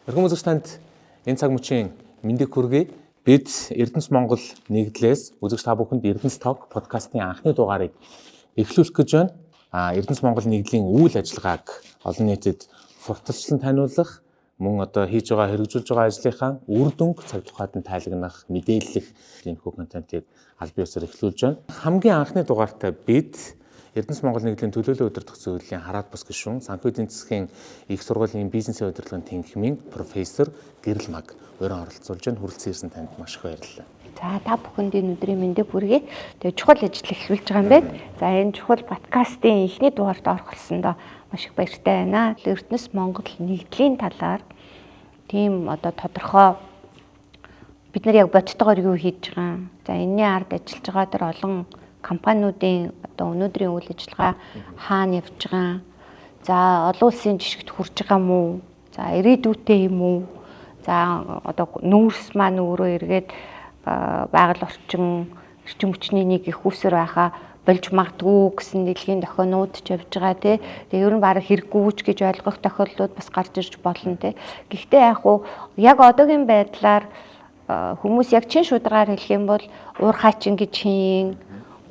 Өргөн үзэгч танд энэ цаг мөчийн мэндийг хүргэе. Бид Эрдэнэс Монгол нэгдлээс үзэгч та бүхэнд Эрдэнэс Ток подкастын анхны дугаарыг эхлүүлэх гэж байна. Эрдэнэс Монгол нэгдлийн үйл ажиллагааг олон нийтэд сурталчлан таниулах, мөн одоо хийж байгаа хэрэгжүүлж байгаа ажлынхаа үр дүнг цаг тухайд нь тайлагнах, мэдээлэх иймэрхүү контентыг аль биесээр эхлүүлж байна. Хамгийн анхны дугаартаа бид Эрдэнэс Монгол нэгдлийн төлөөлөл удирдах зөвлөлийн хараат бус гишүүн, санхүүгийн засгийн их сургуулийн бизнесийн удирдлагын тэнхимийн профессор Гэрэл Маг өрөө оролцуулж байна. Хүрэлцэн ирсэн танд маш их баярлалаа. За та бүхэнд энэ өдрийн мэндийг хүргэе. Тэгээ чухал ажил эхлүүлж байгаа юм байна. За энэ чухал подкастын эхний дугаарт орох болсондоо маш их баяртай байна. Эрдэнэс Монгол нэгдлийн талаар тийм одоо тодорхой бид нар яг бодтойгоор юу хийж байгаа. За энэний ард ажиллаж байгаа тэр олон компаниудын одоо өнөөдрийн үйл ажиллагаа хаана явж байгаа. За олон улсын жишгт хүрч байгаа мүү? За ирээдүйтэй юм уу? За одоо нүүрс маань өөрөө эргээд байгаль орчин эрчим хүчний нэг их үсэр байхаа болж магадгүй гэсэн дэлхийн дохионууд ч явж байгаа тий. Тэгээ ер нь бараг хэрэггүйч гэж ойлгох тохиолдлууд бас гарч ирж болно тий. Гэхдээ яг одоогийн байдлаар хүмүүс яг чин шударгаар хэлэх юм бол уурхайчин гэж хийн,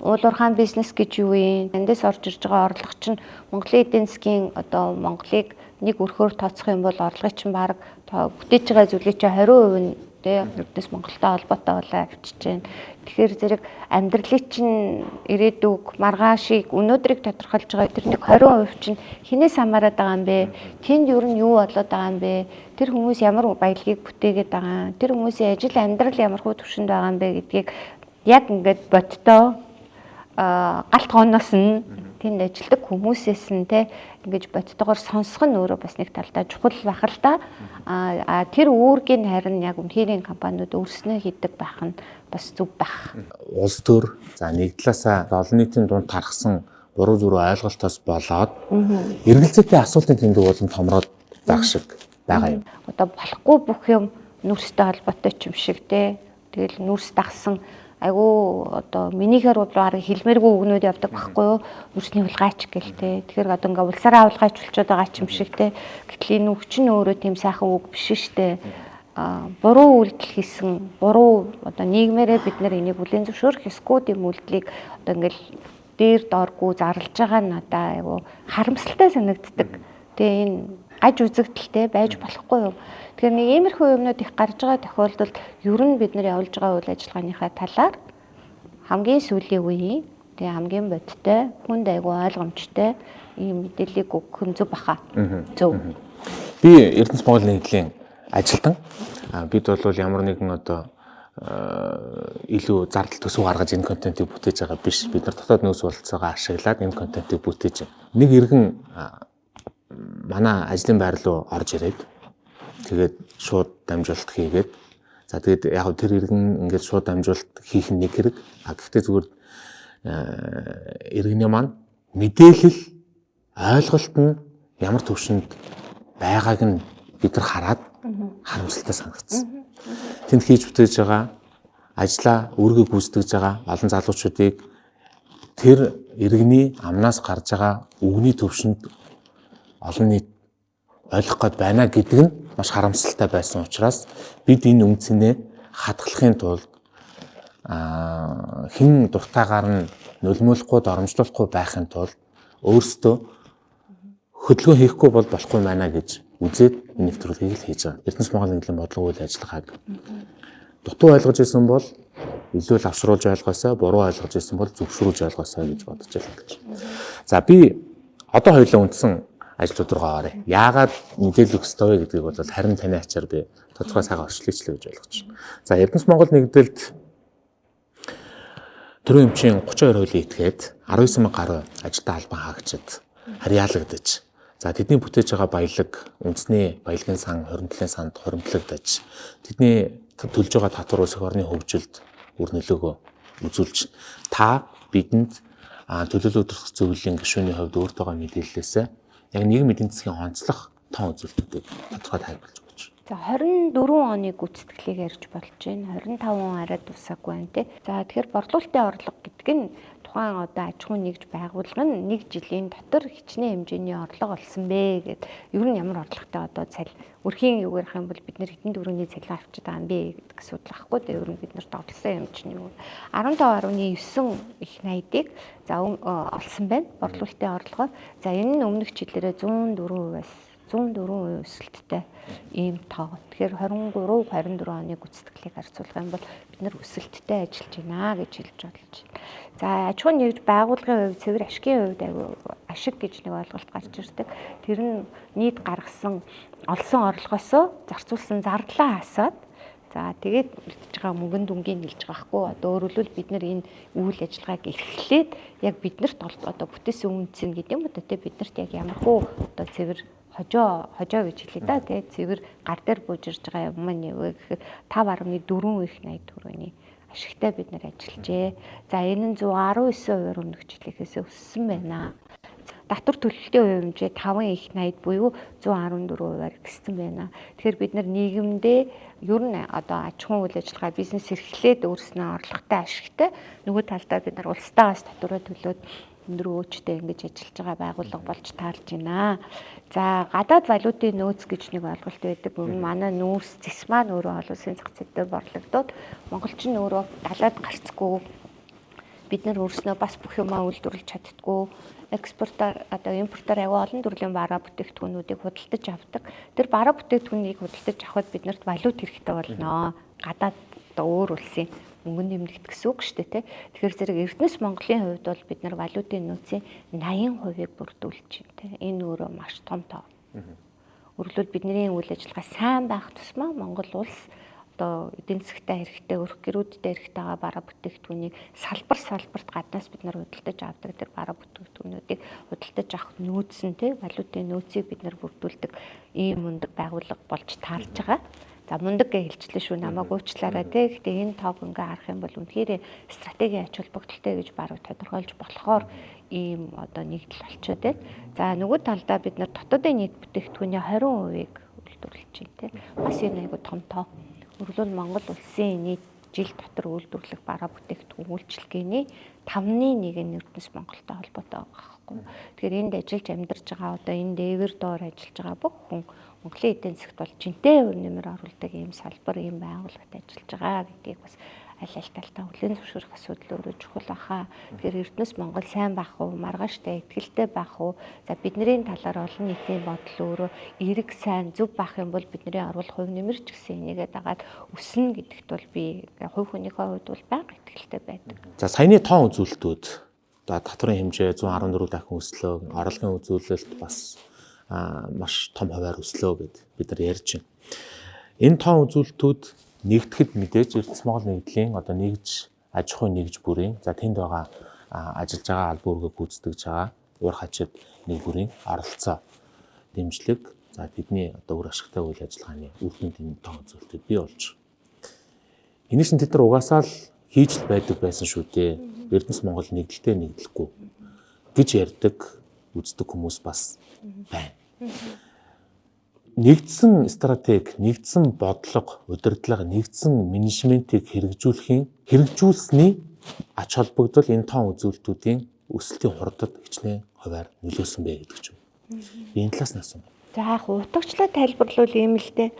уулуурхаан бизнес гэж юу юм? Эндээс орж ирж байгаа орлого чинь Монголын эдийн засгийн одоо Монголыг нэг өрхөөр тооцох юм бол орлогын чинь бараг бүтээж байгаа зүйлийн чинь 20% нь тий Эрдэнэс Монголтой холбоотой болоо авчиж байна. Тэгэхээр зэрэг амьдралын чинь ирээдүг маргаашийг өнөөдрийг тодорхойлж байгаа тэр нэг 20% чинь хинээс хамаарат байгаа юм бэ? Тэнд ер нь юу болоод байгаа юм бэ? Тэр хүмүүс ямар баялагийг бүтээгээд байгаа? Тэр хүмүүсийн ажил амьдрал ямар хөө төвшөнд байгаа юм бэ гэдгийг яг ингээд бодтоо галт хооноос нь тэнд ажилладаг хүмүүсээс нь те ингэж бодтойгоор сонсох нь өөрөө бас нэг талдаа чухал байх л да. Тэр үүргийн харин яг үнэхээр компаниуд өөрснөө хийдэг байх нь бас зөв байх. Улс төр за нэг талаасаа олон нийтийн дунд тархсан буруу зүрх ойлголтоос болоод эргэлзээтэй асуултын тэмдэг болон томроод байх шиг байгаа юм. Одоо болохгүй бүх юм нүрстэй холбоотой ч юм шиг те. Тэгэл нүрс дагсан айгу одоо минийхэр бодлоор хэлмээргүй үгнүүд явдаг байхгүй юу? Нүрсний улгайч гэлтэй. Тэгэхээр одоо ингээ улсаараа улгайч болчиход байгаа ч юм шиг те. Гэтэл энэ үг чинь өөрөө тийм сайхан үг биш штэ. Буруу үйлдэл хийсэн, буруу одоо нийгмээрээ бид нар энийг бүлээн зөвшөөрөх ёсгүй тийм үйлдэлийг одоо ингээл дээр дооргүй зарлж байгаа нь надаа айгу харамсалтай санагддаг. Тэгээ энэ гаж үзэгдэлтэй байж болохгүй юу? Тэгэхээр нэг иймэрхүү юмнууд их гарч байгаа тохиолдолд ер нь бид нар явуулж байгаа үйл ажиллагааныхаа талаар хамгийн сүүлийн үеийн тэгээ хамгийн бодиттой, хүнд айгу ойлгомжтой ийм мэдээллийг өгөх нь зөв баха. Зөв. Би Эрдэнэс Монгол нэгдлийн ажилтан. Бид бол ямар нэгэн одоо илүү зардал төсөв гаргаж энэ контентыг бүтээж байгаа биш. Бид нар дотоод нөөц бололцоогоо ашиглаад энэ контентыг бүтээж байна. Нэг иргэн манай ажлын байр руу орж ирээд тэгээд шууд дамжуулалт хийгээд за тэгээд яг тэр иргэн ингээд шууд дамжуулалт хийх нь нэг хэрэг. Гэхдээ зүгээр иргэний маань мэдээлэл ойлголт нь ямар төвшөнд байгааг нь бид нар хараад харамсалтай санагдсан. Тэнд хийж бүтээж байгаа ажлаа өөргөө гүйцэтгэж байгаа олон залуучуудыг тэр иргэний амнаас гарч байгаа үгний төвшөнд олон нийт ойлгох гээд байна гэдэг нь маш харамсалтай байсан учраас бид энэ үндсэнээ хадгалахын тулд хэн дуртайгаар нь нөлмөөлөхгүй доромжлуулахгүй байхын тулд өөрсдөө хөдөлгөөн хийхгүй бол болохгүй байна гэж үзээд энэ нэвтрүүлгийг л хийж байгаа. Эрдэнэс Монгол нэгдлийн бодлого үйл ажиллагааг дутуу ойлгож исэн бол илүү лавшруулж ойлгосоо, буруу ойлгож исэн бол зөвшөөрүүлж ойлгосоо гэж бодож байна гэж. За би одоо хоёулаа үндсэн ажлууд руугаа оръё. Яагаад мэдээлэл өгөх ёстой вэ гэдгийг бол харин таны ачаар би тодорхой сайхан орчлуулчлаа гэж ойлгож байна. За Эрдэнэс Монгол нэгдэлд төрийн эмчийн 32% итгээд 19,000 гаруй ажилтан албан хаагчид харьяалагдаж. За тэдний бүтээж байгаа баялаг үндэсний баялагын сан, хоригдлын санд хоримтлагдаж тэдний төлж байгаа татвар улс орны хөгжилд үр нөлөөгөө үзүүлж та бидэнд төлөөлөл удирдах зөвлөлийн гишүүний хувьд өөртөөгөө мэдээллээс яг нийгмийн эдийн засгийн онцлог тоон үзүүлэлтүүдийг тодорхой тайлбарлаж өгч. За 24 оны гүйцэтгэлийг ярьж болж байна. 25 он арай дусаагүй байна тий. За тэгэхээр борлуулалтын орлого гэдэг нь тухайн одоо аж ахуйн нэгж байгууллага нь 1 жилийн дотор хичнээн хэмжээний орлого олсон бэ гэд ер нь ямар орлоготой одоо цалин өрхийн юу гэх юм бол бид нэр хэдэн төгрөгийн цалин авчиж байгаа юм бэ гэдэг асуудал ахгүй дээ. Ер нь бид нарт олсон юм чинь юу 15.9 их найдыг за олсон байна. Борлуулалтын орлогоо. За энэ нь өмнөх жилээрээ 104%-аас 104% өсөлттэй ийм тоо. Тэгэхээр 23-24 оны гүйцэтгэлийг харьцуулах юм бол бид нар өсөлттэй ажиллаж байна гэж хэлж болж байна. За аж ахуйн нэгж байгууллагын хувьд цэвэр ашигын хувьд ашиг гэж нэг ойлголт гарч ирдэг. Тэр нь нийт гаргасан олсон орлогоосоо зарцуулсан зардлаа хасаад за тэгээд үлдэж байгаа мөнгөнд дүнгийн нэлж байгаа хгүй. Одоо өөрөлдвөл бид нар энэ үйл ажиллагааг эхлээд яг биднэрт одоо бүтээсэн үнцэн гэдэг юм одоо тэ биднэрт яг ямархуу одоо цэвэр хожоо гэж хэлээ да тий цэвэр гар дээр бууж ирж байгаа юм маань юу гэхээр 5.4 их 80 төгрөгийн ашигтай бид нар ажиллажээ. За энэ нь 119% өмнөх жилийнхээс өссөн байна. Татвар төлөлтийн хувь хэмжээ 5 их 80 буюу 114%-аар ихссэн байна. Тэгэхээр бид нар нийгэмдээ ер нь одоо аж ахуйн үйл ажиллагаа бизнес эрхлээд өөрснөө орлоготой ашигтай нөгөө талдаа бид нар улстаагаас татвараа төлөөд өндөр өөчтэй ингэж ажиллаж байгаа байгууллага болж таарж байна. За гадаад валютын нөөц гэж нэг ойлголт байдаг. Өмнө манай нүүрс зэс маань өөрөө олон улсын зах зээл дээр борлогдоод монголчин өөрөө далаад гарцгүй бид нар өөрснөө бас бүх юмаа үйлдвэрлэж чаддгүй экспортоор одоо импортоор аягүй олон төрлийн бараа бүтээгдэхүүнүүдийг худалдаж авдаг. Тэр бараа бүтээгдэхүүнийг худалдаж авахд биднэрт валют хэрэгтэй болно. Гадаад одоо өөр улсын мөнгөнд нэмэгдэх гэсэн үг шүү дээ, тэ. Тэгэхээр зэрэг Эрдэнэс Монголын хувьд бол бид нар валютын нөөцийн 80%-ийг бүрдүүлж байна, тэ. Энэ өөрөө маш том тоо. Өөрөлдвөл бидний үйл ажиллагаа сайн байх тусмаа Монгол улс одоо эдийн засгтаа хэрэгтэй, өрх гэрүүдтэй хэрэгтэй байгаа бараа бүтээгдэхүүнийг салбарт гаднаас бид нар худалдаж авдаг. Тэр бараа бүтээгдэхүүнүүдийг худалдаж авах нөөц нь, тэ, валютын нөөцийг бид нар бүрдүүлдэг ийм мундаг байгууллага болж таарж байгаа. За мундаг гэж хэлжлээ шүү намайг уучлаарай тий. Гэхдээ энэ тоог ингээ харах юм бол үнэхээр стратегийн ач холбогдолтой гэж баруун тодорхойлж болохоор ийм одоо нэгдэл болчиход байна. За нөгөө талдаа бид нар дотоодын нийт бүтээгдэхүүний 20%-ийг үйлдвэрлэж байна тий. Бас энэ айгу том тоо. Өөрөлдвөл Монгол улсын нийт жил дотор үйлдвэрлэх бараа бүтээгдэхүүн үйлчилгээний 5/1 нь Эрдэнэс Монголтой холбоотой байгаа байхгүй. Тэгэхээр энд ажиллаж амьдарч байгаа одоо энэ дээвэр доор ажиллаж байгаа бүх хүн Монголын эдийн засгт бол жинтэй өр нэмэр оруулдаг ийм салбар, ийм байгууллагад ажиллаж байгаа гэдгийг бас аль талтай хүлээн зөвшөөрөх асуудал өөрөө чухал баха. Тэгэхээр Эрдэнэс Монгол сайн байх уу, маргааштай ихтэй байх уу? За бидний талаар олон нийтийн бодол өөрөө эрэг сайн зөв байх юм бол бидний оруулах хувь нэмэр ч гэсэн энийгээ дагаад өснө гэдэгт бол би хувь хүнийхээ хувьд бол бага итгэлтэй байдаг. За саяны тоон үзүүлэлтүүд одоо татварын хэмжээ 114 дахин өслөө, орлогын үзүүлэлт бас маш том хувиар өслөө гэд бид нар ярьж байна. Энэ тоон үзүүлэлтүүд нэгдэхэд мэдээж Эрдэнэс Монгол нэгдлийн одоо нэгж аж ахуйн нэгж бүрийн за тэнд байгаа ажиллаж байгаа албан үүргээ гүйцэтгэж байгаа ур хачид нэг бүрийн оролцоо дэмжлэг за бидний одоо үр ашигтай үйл ажиллагааны үр дүнд энэ тоон үзүүлэлтүүд бий болж байна. Энэс нь тэд нар угаасаа л хийж л байдаг байсан шүү дээ. Эрдэнэс Монгол нэгдэлтэй нэгдлэхгүй гэж ярьдаг үздэг хүмүүс бас байна. Нэгдсэн стратеги, нэгдсэн бодлого, удирдлага, нэгдсэн менежментийг хэрэгжүүлсэний ач холбогдол энэ тоон үзүүлэлтүүдийн өсөлтийн хурдад хичнээн хувиар нөлөөсөн бэ гэдэг ч юм. Энэ талаас нь асуув. За яг утгачлаа тайлбарлавал ийм л дээ.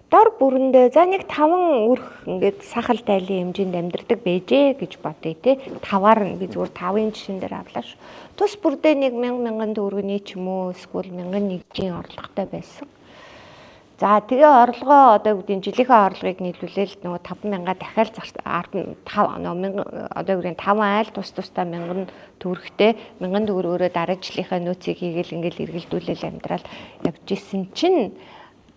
Дор бүрэндээ за нэг 5 өрх ингээд сахал тайлын хэмжээнд амьдардаг байжээ гэж бодъё те. 5-аар нь би зүгээр 5-ын жишээн дээр авлаа ш. Тус бүрдээ нэг 1000 төгрөгийн ч юм уу эсвэл 1001-ийн орлоготой байсан. За тэгээ орлогоо одоо үгдийн жилийнхээ орлогыг нийлүүлээл нөгөө 5000-а дахиад 5 одоо үгдийн 5 айл тусдаа 1000 төгрөгтэй 1000 төгрөгөөрөө дараа жилийнхээ нөөцийг хийгээл ингээл эргэлдүүлэл амьдрал явж исэн чинь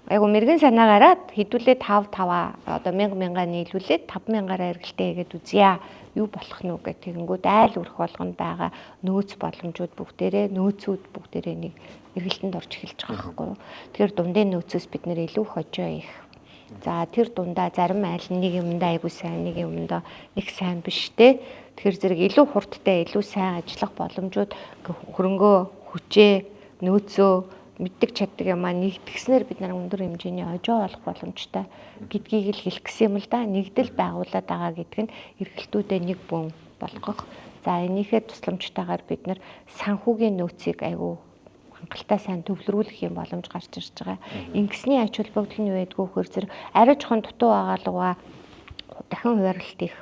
айгу мэрэгэн санаагаараа хэдүүлээ 5 одоо 1000-а нийлүүлээд 5000-аараа эргэлтээ хийгээд үзье. Юу болох нь үг гэх тэгэнгүүт айл өрх болгонд байгаа нөөц боломжууд нөөцүүд бүгдээрээ нэг эргэлтэнд орж эхэлж байгаа байхгүй юу. Тэгэхээр дундын нөөцөөс бид нэр илүү хожоо их. За тэр дундаа зарим айл нэг юмдаа айгу сайн, нэг юмдаа нэг сайн биш те. Тэгэхээр зэрэг илүү хурдтай, илүү сайн ажиллах боломжууд хөрөнгөө, хүчээ, нөөцөө мэддэг чаддаг юмаа нэгтгэснээр бид нар өндөр хэмжээний хожоо олох боломжтой гэдгийг л хэлэх гэсэн юм л да. Нэгдэл байгуулад байгаа гэдэг нь эргэлтүүдээ нэг бүм болгох За энийхээ тусламжтайгаар бид нэр санхүүгийн нөөцийг аягүй хангалттай сайн төвлөрүүлэх юм боломж гарч ирж байгаа. Ингэсний ач холбогдол нь юу байдгүй хөр зэрэг арай жоохон дутуу агаалгаа дахин хуваарлалт их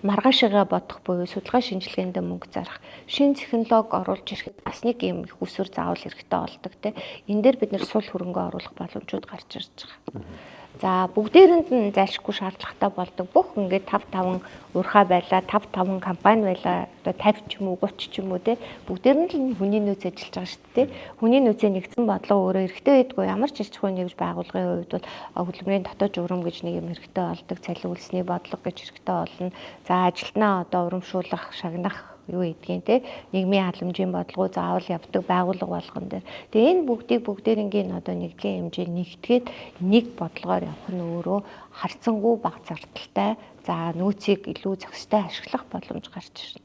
маргаашигаа бодох буюу судалгаа шинжилгээнд мөнгө зарах, шин технологи оруулж ирэхэд бас нэг юм их усүр заавал хэрэгтэй болдог те. Энэ дээр бид нэр сул хөрөнгө оруулах боломжууд гарч ирж байгаа. За бүгдээрэнд нь зайлшгүй шаардлагатай болдог. Бүх ингээд 5 урхаа байлаа, 5 компани байлаа. Одоо 50 ч юм уу 30 ч юм уу те. Бүгдээрэнд л хүний нөөц ажиллаж байгаа шүү дээ. Хүний нөөцөө нэгдсэн бодлого өөрөө хэрэгтэй байдгүй. Ямар ч аж ахуйн нэгж байгууллагын хувьд бол хөдөлмөрийн дотоод журам гэж нэг юм хэрэгтэй болдог. Цалин үлсний бодлого гэж хэрэгтэй болно. За ажилтнаа одоо урамшуулах, шагнах юу гэдгийг те нийгмийн халамжийн бодлого заавал явдаг байгууллага болгон дээр. Тэгээ энэ бүгдээрингийн одоо нэгдлийн хэмжээ нэгтгээд нэг бодлогоор явах нь өөрөө харьцангуй бага зардалтай. За нөөцийг илүү зохистой ашиглах боломж гарч ирнэ.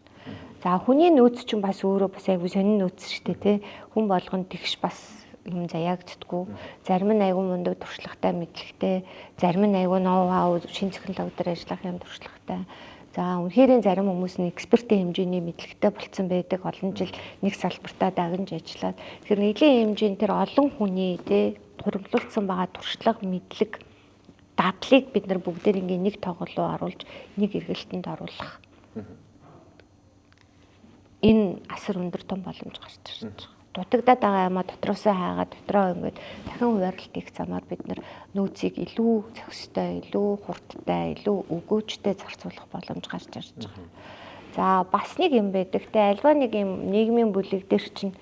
За хүний нөөц чинь бас өөрөө бас айгүй сонин нөөц шүү дээ те. Хүн болгонд тэгш бас юм заяагддаггүй. Зарим нь айгүй мундаг туршлагатай мэдлэгтэй, зарим нь айгүй ноу-хау шин технологи дээр ажиллах юм туршлагатай. За үнэхээр зарим хүмүүс нь экспертийн хэмжээний мэдлэгтэй болцсон байдаг. Олон жил нэг салбартаа дагнж ажиллаад тэгэхээр нэгдлийн хэмжээнд тэр олон хүний те хуримлуулсан байгаа туршлага, мэдлэг, дадлыг бид нар бүгдээрингийн нэг тоглолоо оруулж нэг эргэлтэнд оруулах. Энэ асар өндөр том боломж гарч ирж байгаа. Дутагдаад байгаа юм а дотроосоо хаагаад дотроо ингээд дахин хуваарлалт их замаар бид нөөцийг илүү зохистой, илүү хурдтай, илүү өгөөжтэй зарцуулах боломж гарч ирж байгаа. За бас нэг юм байдаг те альва нэг юм нийгмийн бүлэг дээр чинь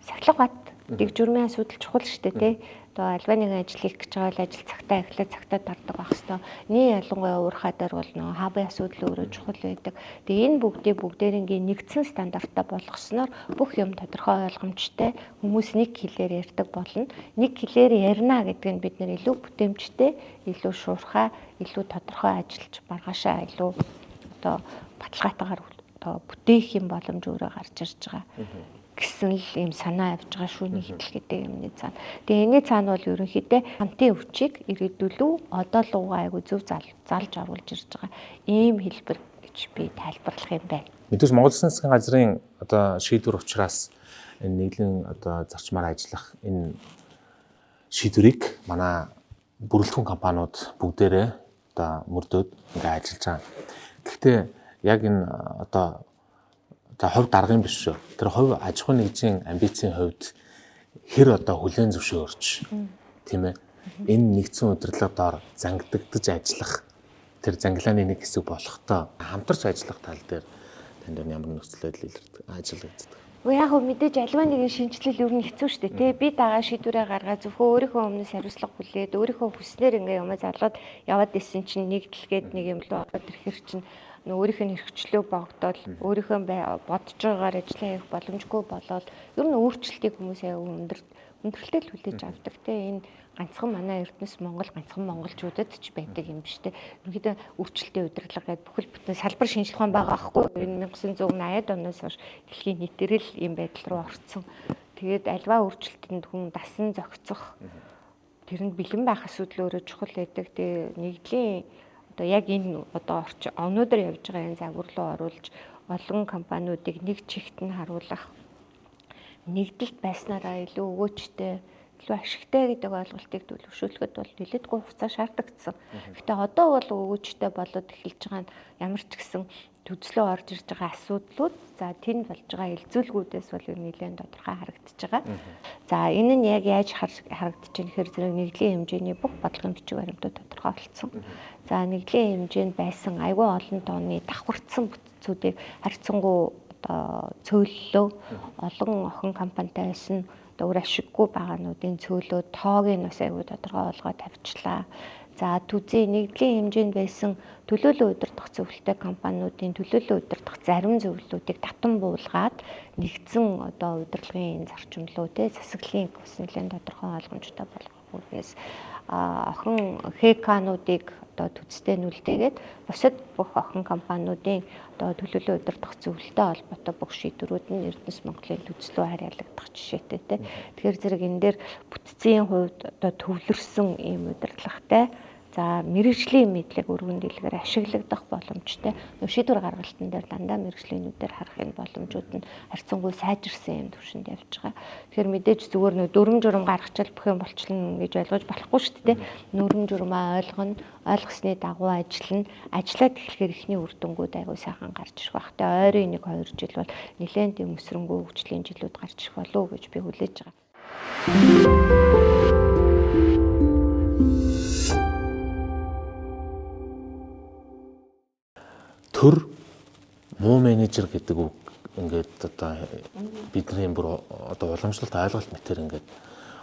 сахилга бат дэг журмын асуудал чухал шүү дээ те. Одоо альва нэг ажил хийх гэж байгаа бол ажил цагтаа эхлээд цагтаа тардаг байх хэвээр. Нэг ялангуяа уурхай дээр бол нөө хабын асуудал өөрөө чухал байдаг. Тэгээ энэ бүгдээрингийн нэгдсэн стандарттай болгосноор бүх юм тодорхой ойлгомжтой хүмүүс нэг хэлээр ярьдаг болно. Нэг хэлээр ярина гэдэг нь бид нэр илүү бүтээмжтэй, илүү шуурхай, илүү тодорхой ажиллаж маргаашаа илүү одоо баталгаатайгаар одоо бүтээх юм боломж өөрөө гарч ирж байгаа. Гэсэн л юм санаа авж байгаа шүү нэг хэл гэдэг юмны цаана. Тэгээ энэний цаана бол ерөнхийдөө хамтын өвчийг ирээдүлүү одоо л угаа айгу зөв залж оруулж ирж байгаа ийм хэлбэр гэж би тайлбарлах юм байна. Мэдээж Монгол Улсын засгийн газрын одоо шийдвэр учраас энэ нийглийн одоо зарчмаар ажиллах энэ шийдвэрийг манай бүрэлдэхүүн компаниуд бүгдээрээ одоо мөрдөөд ингээ ажиллаж байгаа. Гэхдээ яг энэ одоо хувь даргын биш шүү. Тэр хувь аж ахуйн нэгжийн амбицийн хувьд хэр одоо хүлээн зөвшөөрч тийм ээ энэ нэгдсэн удирдлага доор зангидагдж ажиллах тэр зангилааны нэг хэсэг болохтой хамтарч ажиллах тал дээр танд ямар нөхцөл байдал илэрдэг ажиллагддаг. Яг хөө мэдээж альва нэгэн шинжилэл ер нь хэцүү шүү дээ тий. Би дагаа шийдвэрээ гаргаад зөвхөн өөрийнхөө өмнөөс хариуцлага хүлээд өөрийнхөө хүснээр ингээ юмаа залгаад яваад исэн чинь нэгдэлгээд нэг юм л ороод ирэхэр чинь өөрийнх нь хэрэгчлөө богдоод өөрийнхөө бодож байгаагаар ажиллаа хийх боломжгүй болоод ер нь өөрчлөлтийг хүмүүс аяа өндөрлөлтөд хүлээж авдаг те энэ ганцхан манай Эрдэнэс Монгол ганцхан монголчуудад ч байдаг юм биш те ерөнхийдөө өөрчлөлтийн удирдлага гэдэг бүхэл бүтэн салбар шинжилх ухаан байгаа аахгүй энэ 1980-ад оноос хойш дэлхийн нийтээр л ийм байдал руу орцсон. Тэгээд альва өөрчлөлтөнд хүн дасан зохицох тэрэнд бэлэн байх асуудал өөрөө чухал байдаг. Тэгээ нэгдлийн одоо яг энэ одоо өнөөдөр явж байгаа энэ загвар руу оруулж олон компаниудыг нэг чигт нь харуулах нэгдэлт байснараа илүү өгөөжтэй, илүү ашигтай гэдэг ойлголтыг төлөвшүүлэхэд бол нэлээдгүй хугацаа шаардагдсан. Гэхдээ одоо бол өгөөжтэй болоод эхэлж байгаа нь ямар ч гэсэн төслөө орж ирж байгаа асуудлууд за тэнд болж байгаа илзүүлгүүдээс бол нэлээд тодорхой харагдаж байгаа. За энэ нь яг яаж харагдаж байна гэхээр зэрэг нэгдлийн хэмжээний бүх бодлогын бичиг баримтууд тодорхой болсон. За нэгдлийн хэмжээнд байсан аюул олон тооны давхарцсан бүтцүүдийг харьцангуй одоо цөөллөө олон охин компанитай байсан өөр ашиггүй багаануудын цөөлөө тоог нь бас аюул тодорхой олгоод тавьчлаа. За төзөө нэгдлийн хэмжээнд байсан төлөөлөл удирдах зөвлөлттэй компаниудын төлөөлөл удирдах зарим зөвлөлүүдийг татан буулгаад нэгдсэн одоо удирдлагын зарчимлуу те засаглалын бас нэлээд тодорхой ойлгомжтой болгох үгнээс охин ХК-нуудыг одоо төцтэй нүлдээгээд бусад бүх охин компаниудын одоо төлөөлөл удирдах зөвлөлттэй холбоотой бүх шийдвэрүүд нь Эрдэнэс Монголын төслөө харьяалагдах жишээтэй те. Тэгэхээр зэрэг энэ дээр бүтцийн хувьд одоо төвлөрсөн ийм удирдлагатай За мэрэгжлийн мэдлэг өргөн дэлгэр ашиглагдах боломжтой. Шийдвэр гаргалтын дээр дандаа мэрэгжлийнүүдээр харахын боломжууд нь харьцангуй сайжирсан юм төвшөнд явж байгаа. Тэгэхээр мэдээж зүгээр нөө дүрм журм гаргачаал бүх юм болчихно гэж ойлгож болохгүй шүү дээ. Нүрм журмаа ойлгосны дагуу ажиллана. Ажиллаад эхлэхээр ихний үр дүнгууд аягүй сайхан гарч ирэх бах. Тэгээ ойрын 1-2 жил бол нэлээд юм өсрөнгөө хөгжлийн жилүүд гарч ирэх болов уу гэж би хүлээж байгаа. Төр муу менежер гэдэг үг ингээд одоо бидний бүр одоо уламжлалт ойлголт мэтэр ингээд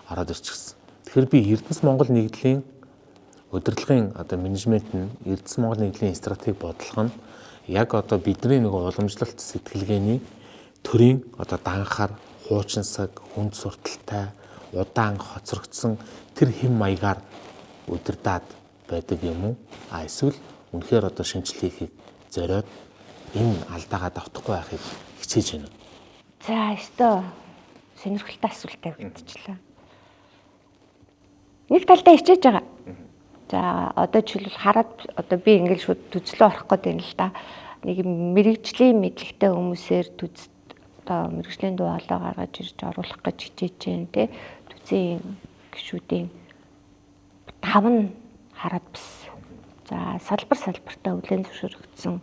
ороод ирчихсэн. Тэгэхээр би Эрдэнэс Монгол нэгдлийн удирдлагын одоо менежмент нь Эрдэнэс Монгол нэгдлийн стратеги бодлого нь яг одоо бидний нэг уламжлалт сэтгэлгээний төрийн одоо данхаар хуучинсаг, хүнд сурталтай, удаан хоцрогдсон тэр хэм маягаар удирдаад байдаг юм уу? Эсвэл үнэхээр одоо шинжилгээг зориод энэ алдаагаа давтахгүй байхыг хичээж байна. За өстөө сонирхолтой асуулт тавигдчихлаа. Нэг талдаа хичээж байгаа. За одоо жишээлбэл хараад одоо би ингээл шууд төзлөө орох гээд байна л да. Нэг мэрэгжлийн мэдлэгтэй хүмүүсээр одоо мэрэгжлийн дуу хоолой гаргаж ирж оруулах гэж хичээж байна те. Төзийн гишүүдийн 5 нь хараад бас. За салбартаа хүлээн зөвшөөрөгдсөн.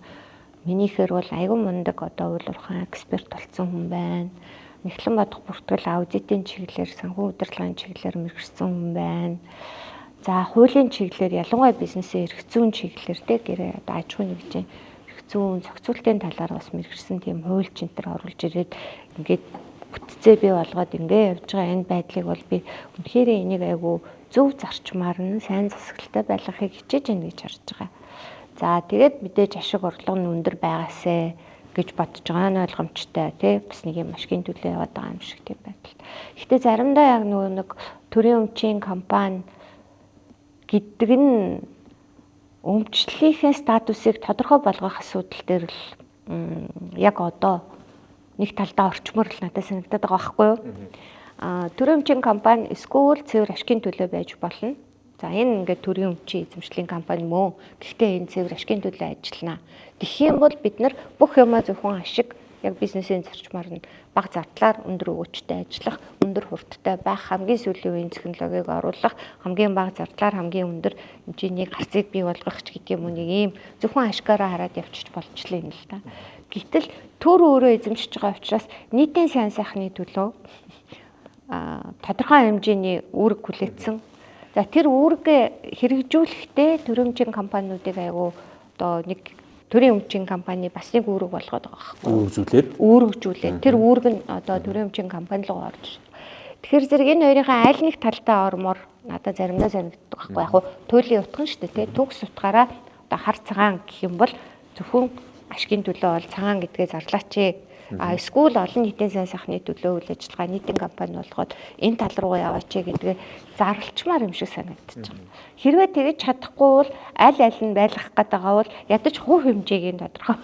Минийхэр бол аягүй мундаг одоо үйл урхан эксперт болсон хүн байна. Нэхлэн бодох бүртгэл аудитын чиглэлээр санхүү удирдлагын чиглэлээр мэргэжсэн хүн байна. За хуулийн чиглэлээр ялангуяа бизнесийн эрх зүйн чиглэлээр те гэрээ одоо аж ахуйн нэгжийн эрх зүйн зохицуултын талаар бас мэргэжсэн тийм хуульч энтер оруулж ирээд ингээд бүтцээ бий болгоод ингээд явж байгаа энэ байдлыг бол би үнэхээр энийг айгүй зөв зарчмаар нь сайн засаглалтай байлгахыг хичээж байна гэж харж байгаа. За тэгээд мэдээж ашиг орлого нь өндөр байгаасэ гэж бодож байгаа нь ойлгомжтой тий бас нэг юм ашигын төлөө яваад байгаа юм шиг тийм байдал. Гэхдээ заримдаа яг нэг төрийн өмчийн компани гэдэг нь өмчлөлийн статусыг тодорхой болгох асуудал дээр л яг одоо нэг талдаа орчмор л надад санагдаад байгаа байхгүй юу? Төрийн өмчийн компани эсвэл цэвэр ашигын төлөө байж болно. За энэ ингээд төрийн өмчийн эзэмшлийн компани мөн. Гэхдээ энэ цэвэр ашигын төлөө ажиллана. Тэгэх юм бол бид нар бүх юмаа зөвхөн ашиг яг бизнесийн зарчмаар нь бага зардлаар өндөр өгөөжтэй ажиллах, өндөр хурдтай байх, хамгийн сүүлийн үеийн технологиг оруулах, хамгийн бага зардлаар хамгийн өндөр хэмжээний гарцыг бий болгох ч гэдэг юм уу нэг ийм зөвхөн ашигаараа хараад явчих болчихлоо юм л та. Гэтэл төр өөрөө эзэмшиж байгаа учраас нийтийн сайн сайхны төлөө тодорхой хэмжээний үүрэг хүлээсэн. За тэр үүргээ хэрэгжүүлэхдээ төрийн өмчийн компаниудыг айгу одоо нэг төрийн өмчийн компани бас нэг үүрэг болгоод байгаа байхгүй. Үүрэгжүүлээд тэр үүрэг нь одоо төрийн өмчийн компани руу орж. Тэгэхээр зэрэг энэ хоёрынхаа аль нэг талдаа ормоор надад заримдаа санагддаг байхгүй. Яг хуу туйлын утган шүү дээ тий. Төгс утгаараа одоо хар цагаан гэх юм бол зөвхөн ашигын төлөө бол цагаан гэдгээ зарлаач. Эсвэл олон нийтийн сайн сайхны төлөө үйл ажиллагаа нийтийн компани болгоод энэ тал руу яваач гэдгээ зарлчмаар юм шиг санагдаж байгаа. Хэрвээ тэгэж чадахгүй бол аль нь байлгах гэдэг байгаа бол ядаж хувь хэмжээгийн тодорхой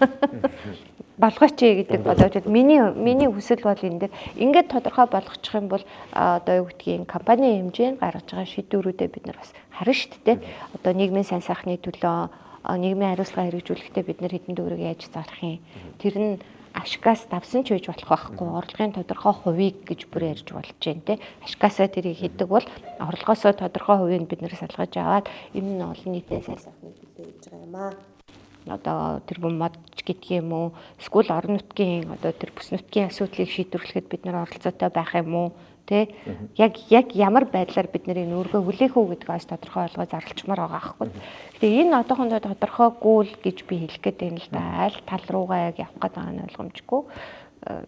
болгооч гэдэг бодож миний хүсэл бол энэ дээр ингээд тодорхой болгочих юм бол одоо юу гэдгийг компани хэмжээнд гаргаж байгаа шийдвэрүүдэд бид нар бас харна шүү дээ. Одоо нийгмийн сайн сайхны төлөө нийгмийн хариуцлага хэрэгжүүлэхдээ бид нар хэдэн төгрөг яаж зарах юм. Тэр нь ашигаас давсан ч байж болох байхгүй. Орлогын тодорхой хувийг гэж бүр ярьж болж байна те. Ашигаасаа тэрийг хийдэг бол орлогоосоо тодорхой хувийг бид нэр салгаж аваад энэ нь олон нийтийн сайн сайхны төлөө хийж байгаа юм аа. Одоо тэрбум мод гэдэг юм уу? Эсвэл орон нутгийн одоо тэр бүс нутгийн асуудлыг шийдвэрлэхэд бид нар оролцоотой байх юм уу? Тэ яг ямар байдлаар бид нэр энэ үүргээ хүлээх үү гэдгээс тодорхой олгоо зарлчмаар байгаа аахгүй. Гэтэ энэ одоохондоо тодорхойгүй л гэж би хэлэх гээд байна л да. Аль тал руугаа яг явах гээд байгаа нь ойлгомжгүй.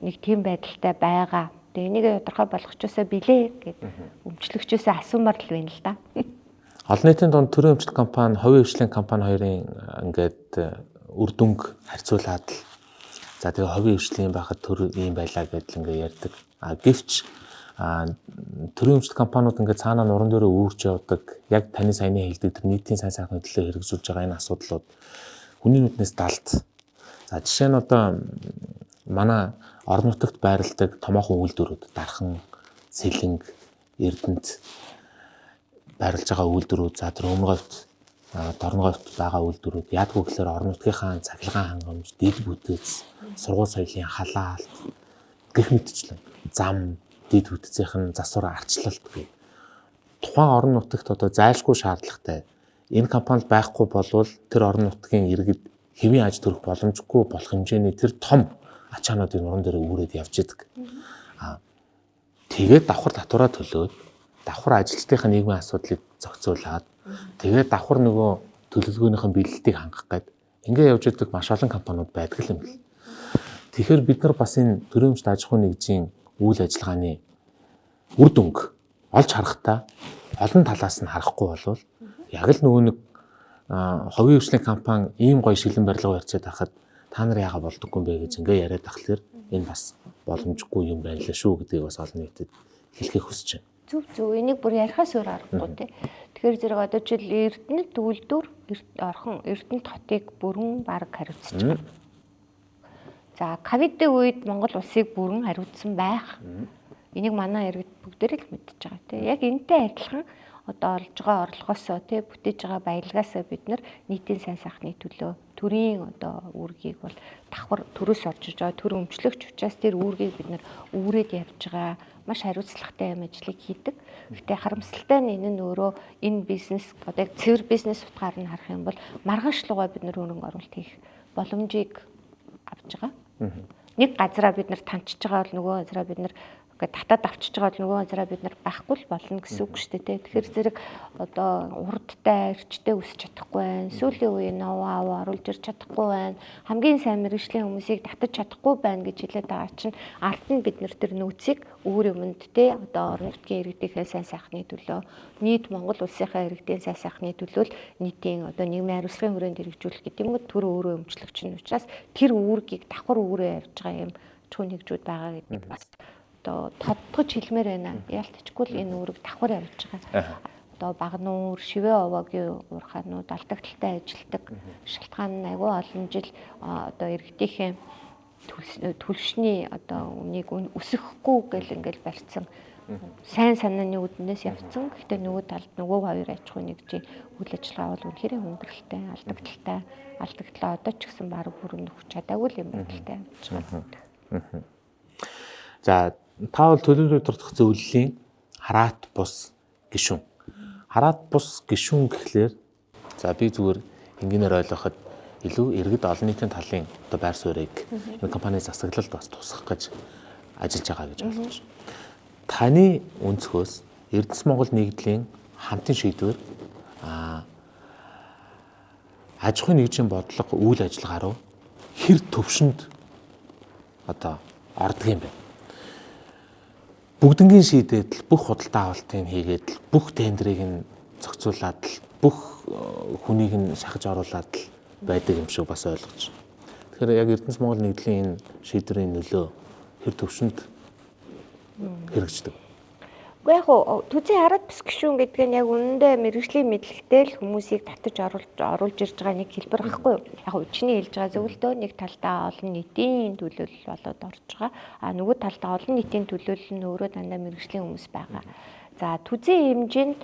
Нэг тийм байдалтай байгаа. Тэгээ энийг тодорхой болгочоосоо билээ гэд өмчлөгчөөсөө асуумар л байна л да. Олон нийтийн дунд төрийн өмчлөх компани, хувийн хвшлийн компани хоёрын ингээд үр дүнг харьцуулаад л за тэгээ хувийн хвшлийн байхад төр ийм байлаа гэдэл ингээд ярьдаг. Гэвч төрийн өмчлөх компаниуд ингээд цаанаа нуран дээрээ үүрч явдаг. Яг таны саяны хэлдэг тэр нийтийн сайн сайхны төлөө хэрэгжүүлж байгаа энэ асуудлууд хүний нүднээс далд. За жишээ нь одоо манай орон нутагт байрладаг томоохон үйлдвэрүүд, Дархан, Сэлэнг, Эрдэнэт байрлаж байгаа үйлдвэрүүд за тэр өмнө говьт дорногойд байгаа үйлдвэрүүд яадгүй гэхээр орон нутгийнхаа цахилгаан хангамж, дэд бүтц, сургууль соёлын халаалт гэх мэтчлэн зам, дэд бүтцийн засвар арчлалт гэх тухайн орон нутагт одоо зайлшгүй шаардлагатай энэ компанид байхгүй болвол тэр орон нутгийн иргэд хэвийн аж төрөх боломжгүй болох хэмжээний тэр том ачаануудын уран дээр үүрээд явж идэг. Тэгээд давхар татвараа төлөөд давхар ажилчдынхаа нийгмийн асуудлыг зохицуулаад тэгээд давхар нөгөө төлөвлөгөөнийхэн бэлэлтийг хангах гээд ингээ явж идэг маш олон компаниуд байдаг юм бэл. Тэгэхээр бид нар бас энэ төрөмжт аж ахуйн нэгжийн үйл ажиллагааны үр дүнг олж харахтаа олон талаас нь харахгүй болвол яг л нөгөө нэг ховын хвшлийн компани ийм гоё шилэн барилга барьчаад байхад та нар яага болдоггүй юм бэ гэж ингээ яриад тахлаар энэ бас боломжгүй юм байна лээ шүү гэдгийг бас олон нийтэд хэлхийг хүсэж байна. Зөв энийг бүр ярихаас өөр аргагүй тий. Тэгэхээр зэрэг одоо жишээл Эрдэнэт үйлдвэр орхон Эрдэнэт хотыг бүрэн баг хариуцж байгаа. За ковидын үед Монгол улсыг бүрэн хариуцсан байх. Энийг манай иргэд бүгдээрээ л мэдчихэж байгаа тий. Яг энэтэй адилхан одоо олж байгаа орлогоосоо тий бүтээж байгаа баялгаасаа бид нар нийтийн сайн сайхны төлөө төрийн одоо үүргийг бол давхар төрөөс орж иж байгаа төр өмчлөгч учраас тэр үүргийг бид нар үүрээд явж байгаа маш хариуцлагатай юм ажлыг хийдэг. Гэхдээ харамсалтай нь энэ нь өөрөө энэ бизнес одоо яг цэвэр бизнес утгаар нь харах юм бол маргаашлуугаа бид нар хөрөнгө оруулалт хийх боломжийг авч байгаа. Нэг газараа бид нар таньчиж байгаа бол нөгөө газараа бид нар татаад авчиж байгаа бол нөгөө газараа бид нар байхгүй л болно гэсэн үг шүү дээ. Тэгэхээр зэрэг одоо урдтай, эрчтэй өсч чадахгүй байна. Сүүлийн үеийн ноу-хау оруулж ирч чадахгүй байна. Хамгийн сайн мэргэжлийн хүмүүсийг татаж чадахгүй байна гэж хэлээд байгаа чинь ард нь бид нар тэр нөөцийг өөр юмд те одоо орон нутгийн иргэдийнхээ сайн сайхны төлөө нийт Монгол улсынхаа иргэдийн сайн сайхны төлөө нийтийн одоо нийгмийн хариуцлагын хүрээнд хэрэгжүүлэх гэдэг юм төр өөрөө өмчлөгч нь учраас тэр үүргийг давхар үүрээ явж байгаа юм чухал нэгжүүд байгаа гэдэг бас одоо тодтогч хэлмээр байна. Яалтчгүй л энэ үүрэг давхар явж байгаа. Одоо Багнуур, Шивээ овоогийн уурхаанууд алдаг талтай ажилладаг. Шалтгаан нь айгүй олон жил одоо иргэдийнхээ төлшний одоо үнийг өсөхгүй гэл ингээл барьсан сайн санааны үднээс явцсан. Гэхдээ нөгөө талд нөгөө хоёр аж ахуйн нэгжийн үйл ажиллагаа бол үнэхээр хүндрэлтэй, алдагдлаа одоо ч гэсэн баг бүрэн нөхч чадаагүй л юм байна л та. За та бол төлөвлөлт дурдах зөвлөлийн хараат бус гишүүн. Хараат бус гишүүн гэхлээр за би зүгээр энгийнээр ойлгоход илүү иргэд олон нийтийн талын одоо байр суурийг энэ компани засаглалд бас тусгах гэж ажиллаж байгаа гэж ойлгож байна. Таны өнцгөөс Эрдэнэс Монгол нэгдлийн хамтын шийдвэр аж ахуйн нэгжийн бодлого үйл ажиллагаа руу хэр төвшөнд одоо ордог юм бэ? Бүгднгийн шийдээд л бүх худалдаа авалтыг хийгээд л бүх тендерийг нь зохицуулаад л бүх хүнийг нь шахаж оруулаад л байдаг юм шиг бас ойлгож байна. Тэгэхээр яг Эрдэнэс Монгол нэгдлийн энэ шийдвэрийн нөлөө хэр төвшөнд хэрэгждэг. Уу яг төзийн хараат бус гишүүн гэдэг нь яг үнэндээ мэргэжлийн мэдлэгтэй л хүмүүсийг татаж оруулж ирж байгаа нэг хэлбэр байхгүй юу? Яг чиний хэлж байгаа зөвлөдөө нэг талдаа олон нийтийн төлөөлөл болоод орж байгаа. Нөгөө талдаа олон нийтийн төлөөлөл нь өөрөө дандаа мэргэжлийн хүмүүс байгаа. За төзийн хэмжээнд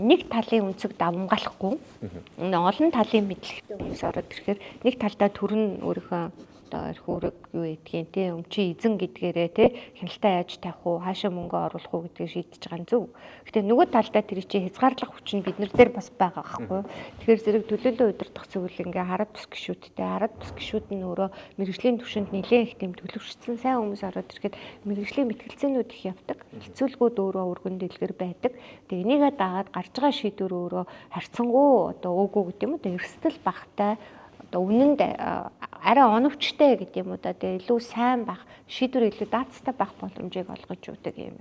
нэг талын өнцөг давмгаалахгүй олон талын мэдлэгтэй хүмүүс ороод ирэхээр нэг талдаа төр нь өөрийнхөө одоо эрх үүрэг юу гэдгийг тий өмчийн эзэн гэдгээрээ тий хяналтаа яаж тавих уу хаашаа мөнгө оруулах уу гэдгийг шийдэж байгаа нь зөв. Гэтэ нөгөө талдаа тэр чинь хязгаарлах хүч нь бид нар дээр бас байгаа байхгүй. Тэгэхээр зэрэг төлөөлөл удирдах зүйл ингээ хараад бус гишүүдтэй хараад бус гишүүд нь өөрөө мэргэжлийн түвшинд нэлээд их тэм төлөвшсөн сайн хүмүүс ороод ирэхэд мэргэжлийн мэтгэлцээнүүд их явдаг. Хэцүүлгүүд өөрөө өргөн дэлгэр байдаг. Тэгээ энийгээ дагаад гарч байгаа шийдвэр өөрөө харьцангуй одоо өөгүй гэдэг юм уу эрсдэл багтай одоо үнэнд арай оновчтой гэдэг юм уу да тэгээ илүү сайн байх шийдвэр илүү даацтай байх боломжийг олгож өгдөг юм.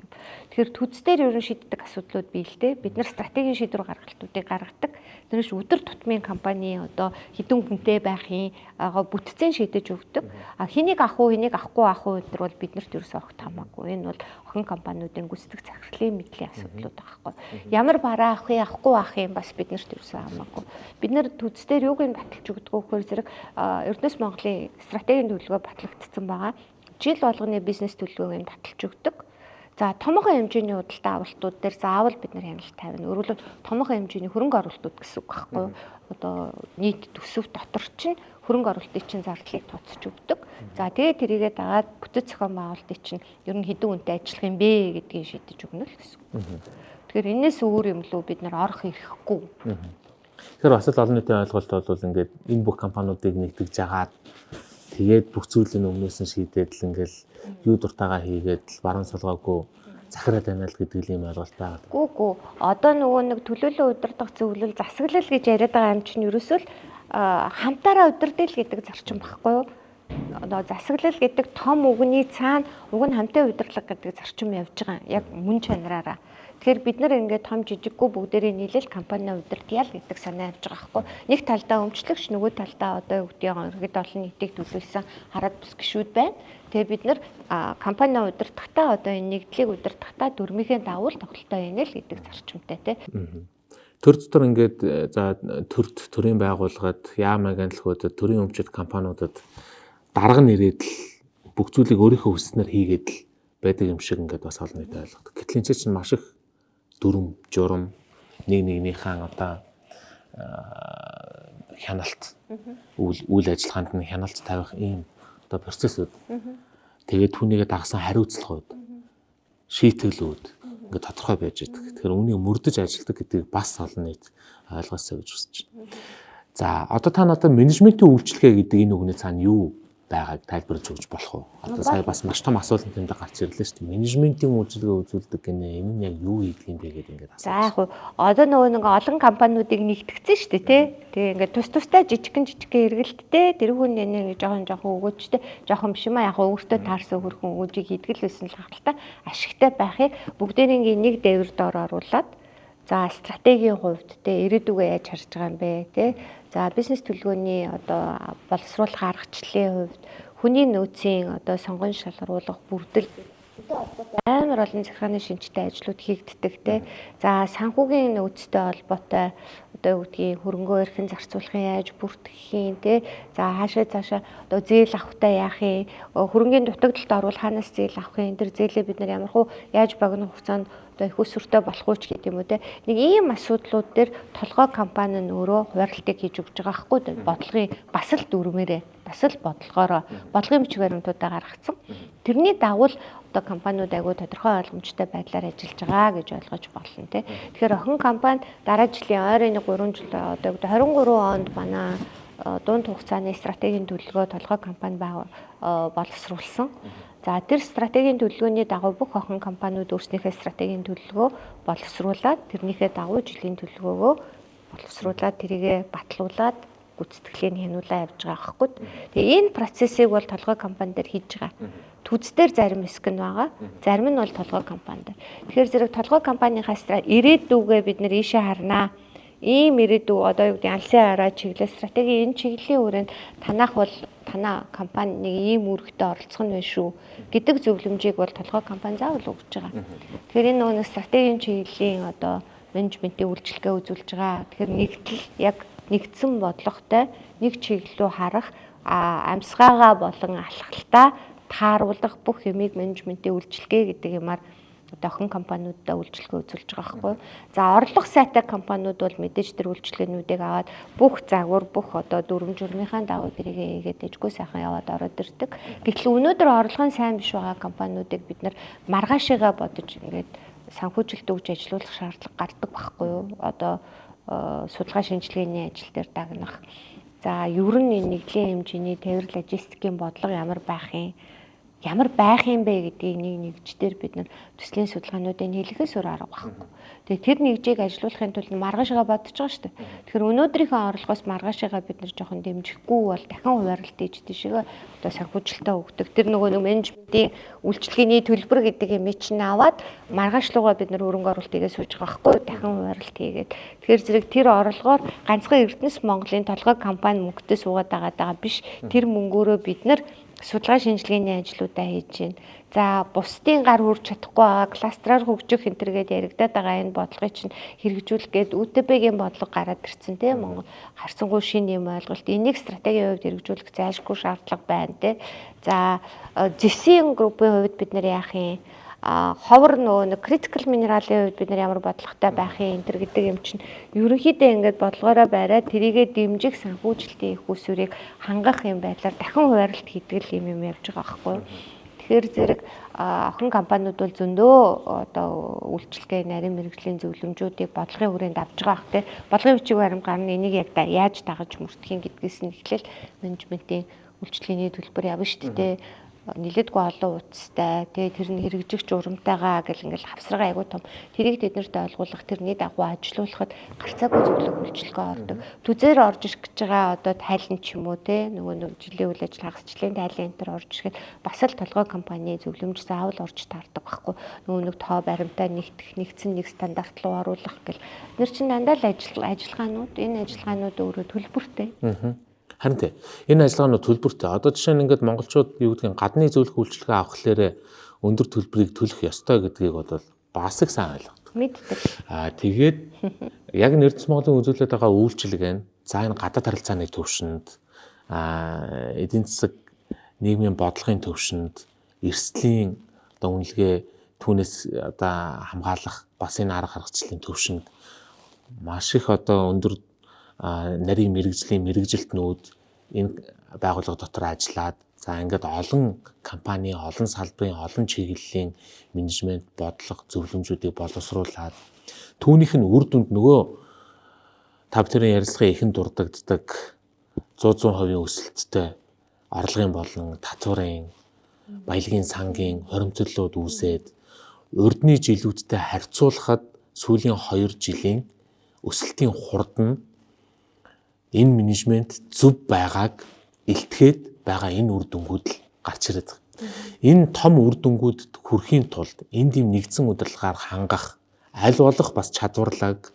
Тэгэхээр төц дээр ерөн шийддэг асуудлууд бий л дээ. Бид нар стратегийн шийдвэр гаргалтуудыг гаргадаг. Тэрнээс өдөр тутмын компани одоо хэдэн хүнтэй байхын бүтцэн шийдэж өгдөг. Хэнийг авах уу, хэнийг авахгүй авах уу гэдэг бол биднэрт ерөөсөө огт хамаагүй. Энэ бол охин компаниудын гүйцэтгэх захирлын мэдлийн асуудлууд байхгүй. Ямар бараа авах юм, авахгүй авах юм бас биднэрт ерөөсөө хамаагүй. Бид нар төц дээр юуг нь баталж өгдөг вэ гэхээр зэрэг Эрдэнэс Монголын стратегийн төлөвлөгөө батлагдсан байгаа. Жил болгоны бизнес төлөвлөгөөг нь баталж өгдөг. За томоохон хэмжээний худалдаа авалтууд дээр заавал бид нар хяналт тавина. Өөрөөр томоохон хэмжээний хөрөнгө оруулалтууд гэсэн үг байхгүй юу? Одоо нийт төсөв дотор чинь хөрөнгө оруулалтын чинь зардлыг тооцож өгдөг. За тэгээд тэрийгээ дагаад бүтэц зохион байгуулалтын чинь ер нь хэдэн үнэтэй ажиллах юм бэ гэдгийг шийдэж өгнө л гэсэн үг. Тэгэхээр энэс өөр юм лөө бид нар орох ирэхгүй. Тэгэхээр бас л олон нийтийн ойлголт бол ингээд энэ бүх компаниудыг нэгтгэж жагаад тэгээд бүх зүйлийг өмнөөс нь шийдээд л ингээл юу дуртайгаа хийгээд л баруун солгоогүй захираад байна л гэдэг юм ойлголт байгаа. Гүү. Одоо нөгөө нэг төлөөлөл удирдах зөвлөл засаглал гэж яриад байгаа юм чинь ерөөсөө л хамтаараа удирдах гэдэг зарчим багхгүй юу? Одоо засаглал гэдэг том үгний цаана уг нь хамтын удирдлага гэдэг зарчим явж байгаа. Яг мөн чанараараа. Тэгэхээр бид нар ингээд том жижиггүй бүгдээрээ нийлэл компани удирдъя л гэдэг санаа авч байгаа байхгүй. Нэг талдаа өмчлөгч, нөгөө талдаа одоо юу гэдэг нь иргэд олон нийтийг төлөөлсөн хараад бус гişүүд байна. Тэгээ бид нар компани удирдахдаа одоо энэ нэгдлийг удирдахдаа дүрмийнхээ давуу тоглолтооийнэ л гэдэг зарчимтай тий. Төр дотор ингээд за төрийн байгууллагад яамаганлахуудад төрийн өмчит компаниудад дарга нэрээд л бүх зүйлийг өөрийнхөө хүснээр хийгээд л байдаг юм шиг ингээд бас олон нийт ойлгодог. Гэтэл энэ чинь маш их дүрм, журам, нэгнийхээ одоо хяналт үйл ажиллагаанд нь хяналт тавих ийм одоо процессүүд. Тэгээд түүнийгээ дагсан хариуцлагууд, шийтгэлүүд ингээд тодорхой байж байдаг. Тэгэхээр үүнийг мөрдөж ажилдаг гэдгийг бас олон нийт ойлгосоо гэж хүсэж байна. За одоо та надад менежментийн үйлчлэгээ гэдэг энэ үгний цаана юу байгааг тайлбарлаж өгч болох уу? Одоо сая бас маш том асуулт тэмдэг гарч ирлээ шүү дээ. Менежментийн үйлчилгээ үзүүлдэг гэнэ энэ нь яг юу хийдэг юм бэ гэдэг ингээд асууж. За яг одоо нөгөө нэг олон компаниудыг нэгтгэсэн шүү дээ тий. Тэгээ ингээд тустай жижигхэн эргэлттэй тэр хүн нэг жоохон өгөөчтэй жоохон биш юм аа яг өөртөө таарсан хөрхөн өгөөжийг хийдэг л байсан л хангалттай ашигтай байхыг бүгдээрийн нэг дээвэр доор оруулаад за стратегийн хувьд те ирээдүгөө яаж харж байгаа юм бэ те за бизнес төлөвлөгөөний одоо боловсруулах аргачлалын хувьд хүний нөөцийн одоо сонгон шалгаруулах бүрдэл амар олон захиргааны шинжтэй ажлууд хийгддэг те за санхүүгийн нөөцтэй холбоотой одоо юу гэдгийг хөрөнгөө эрхэн зарцуулахын яаж бүртгэхийн те за хаашаа цаашаа одоо зээл авахтай яах юм хөрөнгөний дутагдалд орвол хаанаас зээл авах юм тэр зээлээ бид нар ямар хуу яаж богино хугацаанд одоо их өсвөртэй болох уу ч гэдэг юм уу те нэг ийм асуудлууд дээр толгой компани нь өөрөө хуваарлтыг хийж өгч байгаа хгүй бодлогын бас л дүрмээрээ бас л бодлогоороо бодлогын бичиг баримтуудаа гаргацсан тэрний дагуу одоо компаниуд айгүй тодорхой ойлгомжтой байдлаар ажиллаж байгаа гэж ойлгож болно те тэгэхээр охин компани дараа жилийн ойрын 3 жил одоо 23 онд манай дунд хугацааны стратегийн төлөвлөгөө толгой компани боловсруулсан. За тэр стратегийн төлөвлөгөөний дагуу бүх охин компаниуд өөрснийхөө стратегийн төлөвлөгөө боловсруулад тэрнийхээ дагуу жилийн төлөвлөгөөгөө боловсруулад тэрийгэ батлуулад гүйцэтгэлийг хянуулаа явж байгаа байхгүй. Тэгээ энэ процессыг бол толгой компани дээр хийж байгаа. Түзээр зарим хэсэг нь байгаа. Зарим нь бол толгой компани дээр. Тэгэхээр зэрэг толгой компанийнхаа ирээдүгээ бид нэр ийшээ харнаа. Ийм ирээдүй одоо юу гэдэг алсын хараа чиглэл стратеги энэ чиглэлийн хүрээнд танах бол танаа компани нэг ийм үүрэгтэй оролцох нь байна шүү гэдэг зөвлөмжийг бол толгой компани заавал өгч байгаа. Тэгэхээр энэ нөгөө стратегийн чиглэлийн одоо менежментийн үйлчилгээ үзүүлж байгаа. Тэгэхээр нэгдэл яг нэгдсэн бодлоготой нэг чиглэл рүү харах амьсгаагаа болон алхалтаа тааруулах бүх юмыг менежментийн үйлчилгээ гэдэг юмар охин компаниудад үйлчилгээ үзүүлж байгаа байхгүй. За орлого сайтай компаниуд бол мэдээж тэр үйлчилгээнүүдийг аваад бүх загвар бүх одоо дүрм журмынхаа дагуу тэрийг хийгээд дэжгүй сайхан яваад ороод ирдэг. Гэтэл өнөөдөр орлого нь сайн биш байгаа компаниудыг бид нар маргаашигаа бодож ингээд санхүүжилт өгж ажилуулах шаардлага гардаг байхгүй юу? Одоо судалгаа шинжилгээний ажил дээр дагнах. За ер нь нэгдлийн хэмжээний тээвэр логистикийн бодлого ямар байх юм бэ гэдгийг нэгждэр бид нар төслийн судалгаануудыг хийлгэхээс өөр арга байхгүй. Тэгээ тэр нэгжийг ажилуулахын тулд маргаашгаа бодож байгаа шүү дээ. Тэгэхээр өнөөдрийнхөө орлогоос маргаашгаа бид нар жоохон дэмжихгүй бол дахин хуваарлт хийж тийшээ одоо санхүүжилтээ өгдөг. Тэр нөгөө менежментийн үйлчилгээний төлбөр гэдэг юм чинь аваад маргаашлуугаа бид нар хөрөнгө оруулалтыгээ сууж байгаа байхгүй. Дахин хуваарлт хийгээд. Тэгэхээр зэрэг тэр орлогоор ганцхан Эрдэнэс Монголын толгой компани мөнгөтэй суугаад байгаа биш. Тэр мөнгөөрөө бид нар судалгаа шинжилгээний ажлуудаа хийж байна. За бусдын гар хүрч чадахгүй байгаа кластраар хөгжих энтергээд яригадаад байгаа энэ бодлогыг чинь хэрэгжүүлэх гээд ÜТБ-гийн бодлого гараад ирсэн тийм Монгол харьцангуй шинэ юм ойлголт. Энийг стратегийн хувьд хэрэгжүүлэх зайлшгүй шаардлага байна тийм. За ЖИС-ийн группийн хувьд бид нар яах юм? ховор нөгөө нэг critical mineral-ийн үед бид нар ямар бодлоготой байх юм энэ гэдэг юм чинь ерөнхийдөө ингээд бодлогоороо бариад тэрийгэ дэмжих санхүүжилтийн их усүрийг хангах юм байдлаар дахин хуваарлт хийдэг юм явж байгаа байхгүй юу. Тэгэхээр зэрэг охин компаниуд бол зөндөө одоо үйлчлэгээ нарийн мэрэгжлийн зөвлөмжүүдийг бодлогын хүрээнд авч байгаа хэ. Бодлогын бичиг баримт гарна энийг яг яаж дагаж мөрдөх юм гэдгээс нь эхлээл менежментийн үйлчлэгээний төлбөр явна шүү дээ. Нилээдгүй олон утастай тэгээ тэр нь хэрэгжигч урамтайгаа гэл ингээл хавсрага айгуу том тэрийг тэднэрт ойлгуулах тэрний дагуу ажилуулахад гарцаагүй зөвлөх үйлчлэгээ ордог. Түзээр орж ирэх гэж байгаа одоо тайлан ч юм уу те нөгөө нэг жилийн үйл ажиллагаа хасчлалын тайлан энэ төр орж ирэхэд бас л толгой компани зөвлөмж заавал орж таардаг байхгүй. Нөгөө нэг тоо баримтаа нэгдсэн нэг стандарт руу оруулах гэл нэр чинь дандаа л ажиллагаанууд энэ ажиллагаанууд өөрөө төлбөртэй. Харин тийм. Энэ ажиллагаанууд төлбөртэй. Одоо жишээ нь ингээд монголчууд юу гэдгийг гадны зөвлөх үйлчилгээ авах хэлээрээ өндөр төлбөрийг төлөх ёстой гэдгийг бол бас их сайн ойлгодог. Мэддэг. Тэгээд яг Эрдэнэс Монголын үзүүлээд байгаа үйлчилгээ нь за энэ гадаад харилцааны төвшөнд эдийн засаг нийгмийн бодлогын төвшөнд эрсдлийн одоо үнэлгээ түүнээс одоо хамгаалах бас энэ арга харгачлалын төвшөнд маш их одоо өндөр нарийн мэрэгжлийн мэрэгжилтнүүд энэ байгууллага дотор ажиллаад за ингээд олон компани, олон салбарын, олон чиглэлийн менежмент, бодлого, зөвлөмжүүдийг боловсруулад түүнийх нь үр дүнд нөгөө та бүхэн ярилцлагын эхэнд дурддагддаг 100% өсөлттэй орлогын болон татварын, баялагын сангийн хоримтлууд үүсээд урдны жилүүдтэй харьцуулахад сүүлийн 2 жилийн өсөлтийн хурд нь энэ менежмент зөв байгааг илтгэхэд байгаа энэ үр дүнгууд л гарч ирээд байна. Энэ том үр дүнгуудад хүрэхийн тулд энд ийм нэгдсэн удирдлагаар хангах аль болох бас чадварлаг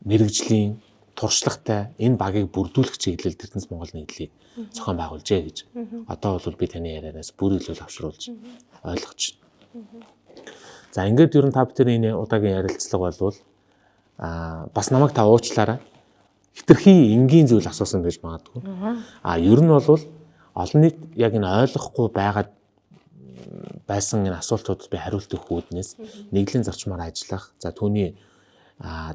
мэрэгжлийн туршлагатай энэ багийг бүрдүүлэх чиглэлд Эрдэнэс Монгол нийтлийг зохион байгуулжээ гэж. Одоо бол би таны ярианаас бүр илүү авшруулж ойлгож байна. За ингээд ер нь та бүхэн энэ удаагийн ярилцлага болвол бас намайг та уучлаарай. Хитрхи энгийн зүйл асуусан байж магадгүй. Ер нь бол олон нийт яг энэ ойлгохгүй байгаад байсан энэ асуултуудад би хариулт өгөх үүднээс нэгдлийн зарчмаар ажиллах. За түүний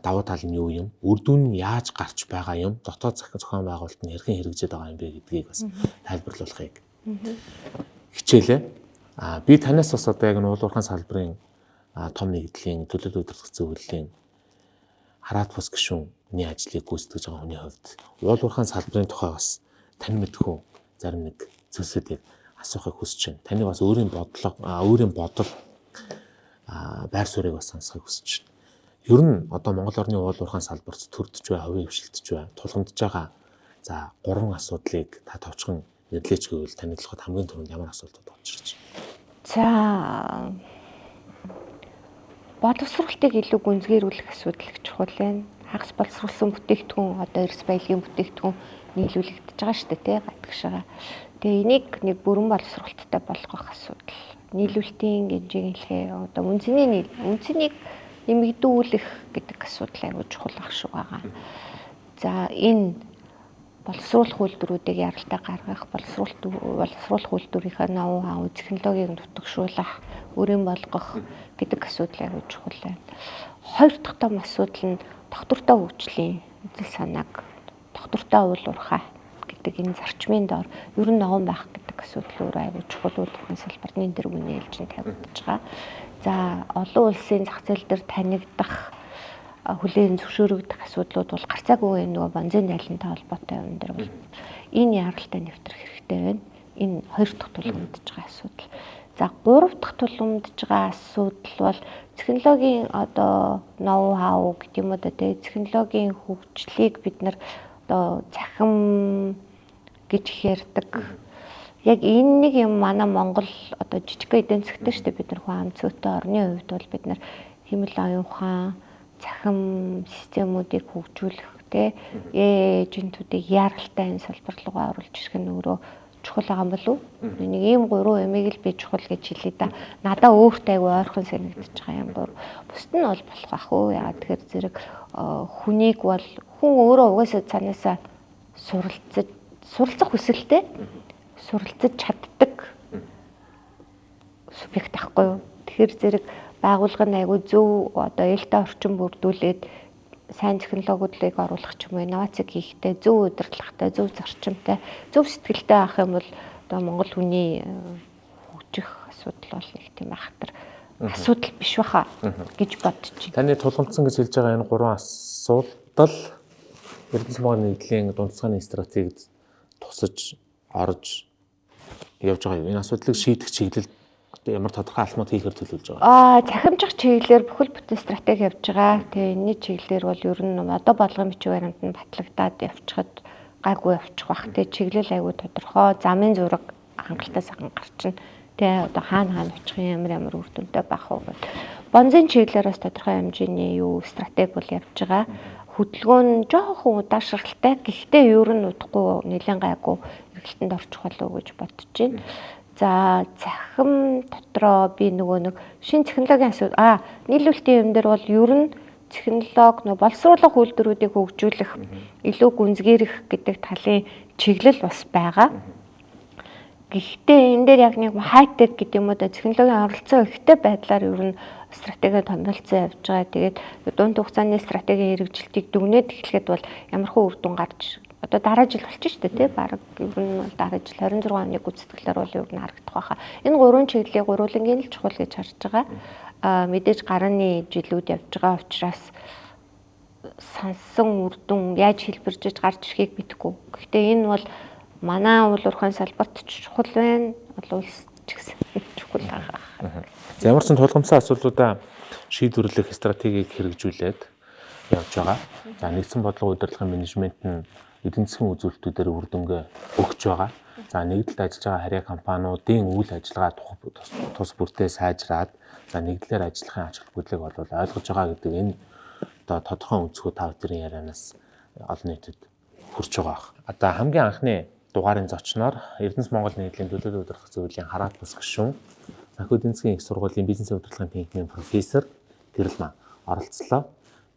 давуу тал нь юу юм? Үр дүн нь яаж гарч байгаа юм? Дотоод зохион байгуулалт нь хэрхэн хэрэгжиж байгаа юм бэ гэдгийг бас тайлбарлуулахыг хичээлээ. Би танаас бас одоо яг уулуурхайн салбарын том нэгдлийн төлөөлөл удирдах зөвлөлийн хараат бус гишүүний ажлыг гүйцэтгэж байгаа хүний хувьд уулуурхайн салбарын тухай бас тань мэдхүү зарим нэг зүйлсүүдийг асуухыг хүсэж байна. Таны бас өөрийн бодол байр суурийг бас сонсохыг хүсэж байна. Ер нь одоо Монгол орны уулуурхайн салбарт төрдөж бай, хувийн хвшилтж бай, тулгамдж байгаа за 3 асуудлыг та товчхон нэрлэж гэвэл таны толгойд хамгийн түрүүнд ямар асуудлууд орж ирж байна? За боловсролтыг илүү гүнзгийрүүлэх асуудал их чухал байна. Хагас боловсруулсан бүтээгдэхүүн одоо эрс баялагын бүтээгдэхүүн нийлүүлэгдэж байгаа шүү дээ, тий гадагшаа. Тэгээ энийг нэг бүрэн боловсролттой болгох асуудал. Нийлүүлэлтийн гинжиглэхээ одоо үнцнийг нэмэгдүүлэх гэдэг асуудал аягүй чухал ах шүү байгаа. За энэ боловсруулах үйлдвэрүүдийг яралтай гаргах, боловсруулах үйлдвэрийнхээ ноу хау технологиг дутагшуулах, өрийн болгох гэдэг асуудал аягүй чухал байна. Хоёр дахь том асуудал нь доктортой хөгжлийн үзэл санааг доктортой уулуурхай гэдэг энэ зарчмын доор ер нь ногоон байх гэдэг асуудал өөрөө аягүй чухал үйлдвэрийн салбарт энэ дэр үнэ ээлжин тавигдаж байгаа. За олон улсын зах зээл дээр танигдах хүлээн зөвшөөрөгдөх асуудлууд бол гарцаагүй нөгөө бонзын дайлантай холбоотой юм дээр бол энэ яралтай нэвтрэх хэрэгтэй байна. Энэ хоёр дахь тулгамдж байгаа асуудал. За гурав дахь тулгамдж байгаа асуудал бол технологийн одоо ноу хау гэдэг юм уу да технологийн хөгжлийг бид нар одоо цахим гэж ярьдаг. Яг энэ нэг юм манай Монгол одоо жижиг эдийн засгтай шүү дээ бид нар хүн ам цөөтэй орны хувьд бол бид нар хэмэл оюун ухаан цахим системүүдийг хөгжүүлэх те эйжентүүдийг яралтай энэ салбар руу оруулж ирэх нь өөрөө чухал байгаа юм болов уу? Нэг ийм 3 ямиг л би чухал гэж хэлээ да. Надаа өөртөө айгүй ойрхон санагдаж байгаа юм бол бусд нь бол болох ах уу? Яагаад тэгэхээр зэрэг хүнийг бол хүн өөрөө угаасаа цаанаасаа суралцах хүсэлтэй суралцаж чаддаг субъект ахгүй юу? хэр зэрэг байгууллага нь айгүй зөв одоо ээлтэй орчин бүрдүүлээд сайн технологиудыг оруулах ч юм уу инновац хийхдээ зөв удирдлагатай, зөв зарчимтай, зөв сэтгэлтэй авах юм бол одоо Монгол хүний хөгжих асуудал бол нэг тийм айхтар асуудал биш баха гэж бодож байна. Таны тулгамдсан гэж хэлж байгаа энэ 3 асуудал Эрдэнэс Монгол нэгдлийн дундсгааны стратегид тусаж орж явж байгаа юу? Энэ асуудлыг шийдэх чиглэлд ямар тодорхой алхмууд хийхээр төлөвлөж байгаа? Цахимжих чиглэлээр бүхэл бүтэн стратеги явж байгаа. Тэгээ энэний чиглэлээр бол ер нь одоо бодлогын бичиг баримт нь батлагдаад явчихад гайгүй явчих бах. Тэгээ чиглэл аягүй тодорхой замын зураг хангалттай сайхан гарчна. Тэгээ одоо хаана очих юм ямар үр дүнтэй байх вэ гэвэл бонзын чиглэлээр бас тодорхой хэмжээний стратеги бол явж байгаа. Хөдөлгөөн нь жоохон удаашралтай. Гэхдээ ер нь удахгүй нэлээд гайгүй эргэлтэнд орчих болов уу гэж бодож байна. За цахим дотроо би нэг шинэ технологийн асуудал нийлүүлэлтийн юм дээр бол ер нь технологи боловсруулах үйлдвэрүүдийг хөгжүүлэх илүү гүнзгийрэх гэдэг талын чиглэл бас байгаа. Гэхдээ энэ дээр яг нэг хайтек гэдэг юм уу да технологийн оролцоо ихтэй байдлаар ер нь стратеги томилцсон явж байгаа. Тэгээд дунд хугацааны стратегийн хэрэгжилтийг дүгнээд эхлэхэд бол ямархуу үр дүн гарч одоо дараа жил болчих шүү дээ тий баг ер нь бол дараа жил 26 оны гүйцэтгэлээр бол ер нь харагдах байхаа. Энэ 3 чиглэлийг гурвуулангийн л чухал гэж харж байгаа. Мэдээж гарааны жилүүд явж байгаа учраас сансан үр дүн яаж хэлбэржиж гарч ирэхийг мэдэхгүй. Гэхдээ энэ бол манай уул уурхайн салбарт чухал байна. Улс ч гэсэн чухал байгаа. За ямар ч тулгамдсан асуудлуудаа шийдвэрлэх стратегийг хэрэгжүүлээд явж байгаа. За нэгдсэн бодлого удирдлагын менежмент нь эдийн засгийн үзүүлэлтүүдээр үр дүнгээ өгч байгаа. За нэгдэлд ажиллаж байгаа харьяа компаниудын үйл ажиллагаа тус бүртээ сайжраад за нэгдлэр ажиллахын ач холбогдлыг бол ойлгож байгаа гэдэг энэ одоо тодорхой өнцгөө та бүхэн ярианаас олон нийтэд хүрч байгаа бах. Одоо хамгийн анхны дугаарын зочноор Эрдэнэс Монгол нэгдлийн төлөөлөл удирдах зөвлөлийн хараат бус гишүүн Санхүү эдийн засгийн их сургуулийн бизнесийн удирдлагын тэнхимийн профессор Гэрэл маань оролцлоо.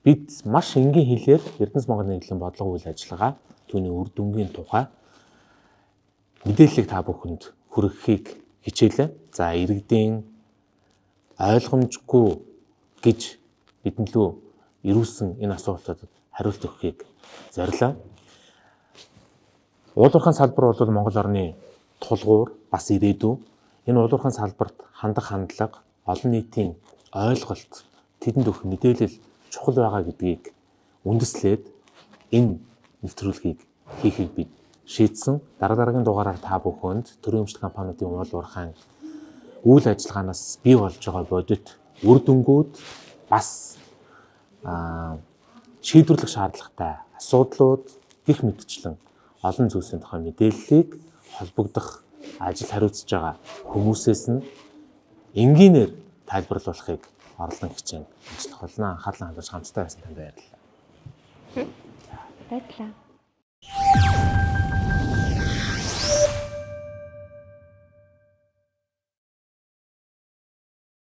Бид маш энгийн хэлээр Эрдэнэс Монгол нэгдлийн бодлого үйл ажиллагаа түүний үр дүнгийн тухай мэдээллийг та бүхэнд хүргэхийг хичээлээ. За иргэдийн ойлгомжгүй гэж бидэнд лөө ирүүлсэн энэ асуултад хариулт өгөхийг зорилоо. Уулуурхайн салбар бол Монгол орны тулгуур бас ирээдүй. Энэ уулуурхайн салбарт хандах хандлага, олон нийтийн ойлголт, тэдэнд өгөх мэдээлэл чухал байгаа гэдгийг үндэслээд энэ нэвтрүүлгийг хийхийг бид шийдсэн. Дараагийн дугаараар та бүхэнд төрийн өмчлөх компаниудын уулуурхайн үйл ажиллагаанаас бий болж байгаа бодит үр дүнгууд бас шийдвэрлэх шаардлагатай асуудлууд гэх мэтчлэн олон зүйлсийн тухай мэдээллийг холбогдох ажил хариуцж байгаа хүмүүсээс нь энгийнээр тайлбарлуулахыг орлон хичээн ажиллах болно. Анхаарлаа хандуулж хамтдаа байсан танд баярлалаа. Баярлалаа.